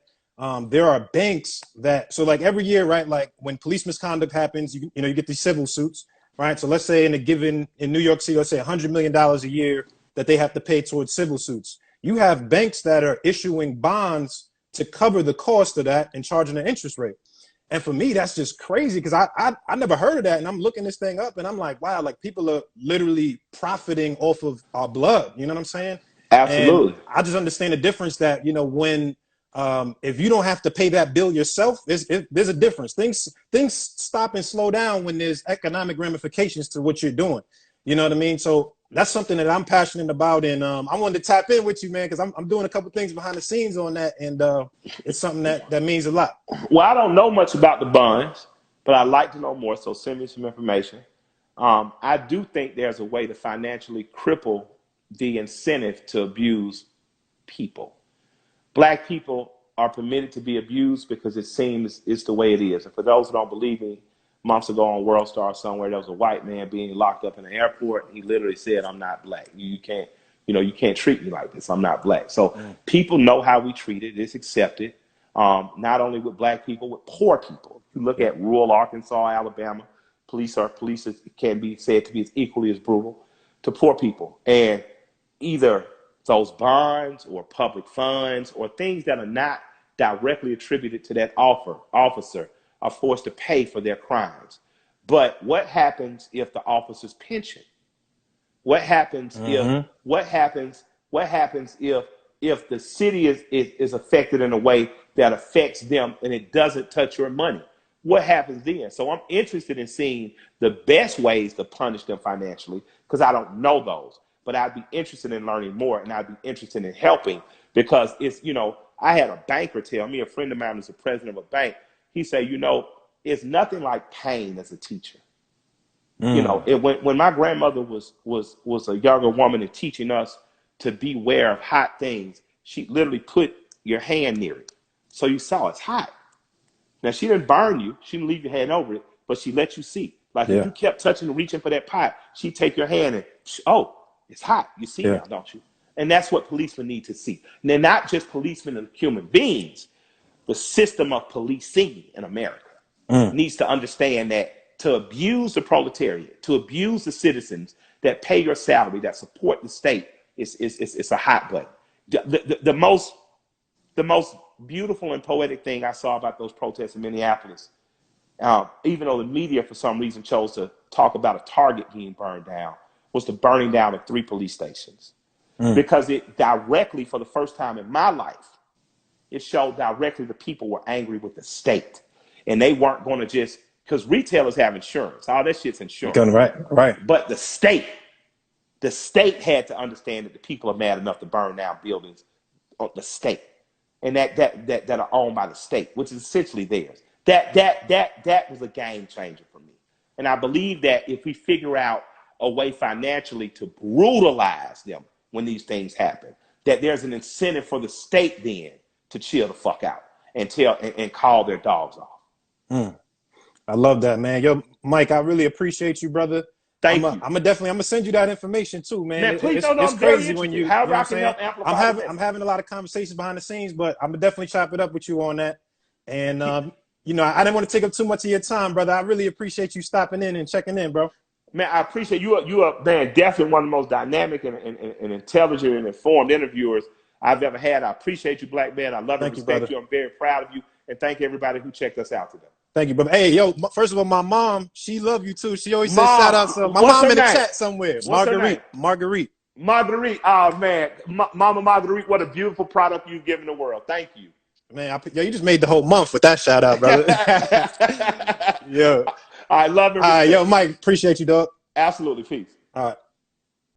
there are banks that, so like every year, right? Like when police misconduct happens, you know, you get these civil suits, right? So let's say in New York City, let's say $100 million a year that they have to pay towards civil suits. You have banks that are issuing bonds to cover the cost of that and charging an interest rate. And for me, that's just crazy because I never heard of that. And I'm looking this thing up and I'm like, wow, like people are literally profiting off of our blood. You know what I'm saying? Absolutely. And I just understand the difference that, you know, when if you don't have to pay that bill yourself, there's a difference. Things stop and slow down when there's economic ramifications to what you're doing. You know what I mean? So that's something that I'm passionate about, and I wanted to tap in with you, man, because I'm doing a couple things behind the scenes on that, and it's something that means a lot. Well, I don't know much about the bonds, but I'd like to know more, so send me some information. I do think there's a way to financially cripple the incentive to abuse people. Black people are permitted to be abused because it seems it's the way it is. And for those who don't believe me, months ago on World Star somewhere, there was a white man being locked up in an airport. He literally said, "I'm not black. You can't treat me like this. I'm not black." So people know how we treat it. It's accepted. Not only with black people, with poor people. If you look at rural Arkansas, Alabama, police can be said to be as equally as brutal to poor people. And either those bonds or public funds or things that are not directly attributed to that officer are forced to pay for their crimes. But what happens if the officer's pension? What happens if the city is affected in a way that affects them and it doesn't touch your money? What happens then? So I'm interested in seeing the best ways to punish them financially because I don't know those. But I'd be interested in learning more, and I'd be interested in helping because it's, you know, I had a banker tell me, a friend of mine who's the president of a bank, he said, you know, it's nothing like pain as a teacher. You know, when my grandmother was a younger woman and teaching us to beware of hot things, she literally put your hand near it. So you saw it's hot. Now, she didn't burn you. She didn't leave your hand over it, but she let you see. Like if you kept touching and reaching for that pot, she'd take your hand and, oh, it's hot. You see now, don't you? And that's what policemen need to see. And they're not just policemen and human beings. The system of policing in America needs to understand that to abuse the proletariat, to abuse the citizens that pay your salary, that support the state, it's a hot button. The most beautiful and poetic thing I saw about those protests in Minneapolis, even though the media for some reason chose to talk about a Target being burned down, was the burning down of 3 police stations. Because it directly, for the first time in my life, it showed directly the people were angry with the state. And they weren't going to just, because retailers have insurance. All that shit's insurance. Right. But the state had to understand that the people are mad enough to burn down buildings of the state. And that are owned by the state, which is essentially theirs. That was a game changer for me. And I believe that if we figure out a way financially to brutalize them when these things happen, that there's an incentive for the state then to chill the fuck out and call their dogs off. I love that, man. Yo, Mike, I really appreciate you, brother. Thank you. I'm gonna send you that information too, man. Man, please don't. It's crazy when you. However, You know I can help amplify. I'm having a lot of conversations behind the scenes, but I'm gonna definitely chop it up with you on that. And you know, I didn't want to take up too much of your time, brother. I really appreciate you stopping in and checking in, bro. Man, I appreciate you. You are, man, definitely one of the most dynamic and intelligent and informed interviewers I've ever had. I appreciate you, black man. I love and respect you. I'm very proud of you, and thank everybody who checked us out today. Thank you, brother. Hey, yo, first of all, my mom, she love you too. She always says shout out. My mom in the chat somewhere. Marguerite. Oh, man. Mama Marguerite, what a beautiful product you've given the world. Thank you. Man, you just made the whole month with that shout out, brother. Yeah. I love it. All right, yo, Mike, appreciate you, dog. Absolutely. Peace. All right.